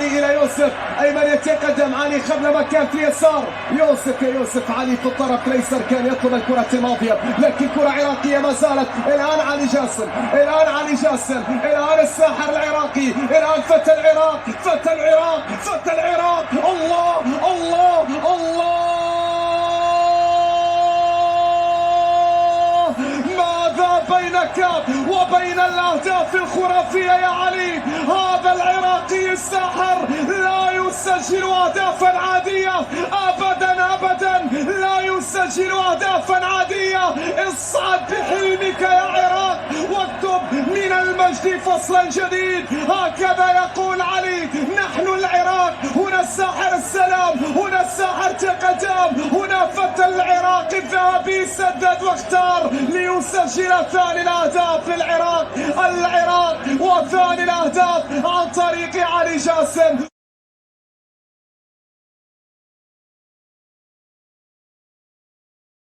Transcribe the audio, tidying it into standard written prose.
علي إلى يوسف، أيمن يتقدم، علي خذ مكان في يسار، يوسف يا يوسف، علي في الطرف الأيسر كان يطلب الكرة الماضية، لكن كرة عراقية ما زالت. الآن علي جاسم، الآن علي جاسم، الآن الساحر العراقي، الآن فتى العراق، فتى العراق، فتى العراق. الله الله الله، ماذا بينك وبين الأهداف الخرافية يا علي؟ هذا العراقي الساحر لا يسجل أهدافا عادية أبدا أبدا، لا يسجل أهدافا عادية. اصعد بحلمك يا عراق واكتب من المجد فصلا جديد. هكذا يقول علي: نحن العراق، هنا الساحر السلام، هنا الساحر تقدم، هنا فتى العراق الذهبي سدد واختار ليسجل ثاني الأهداف للعراق، العراق وثاني الأهداف عن طريق علي جاسم.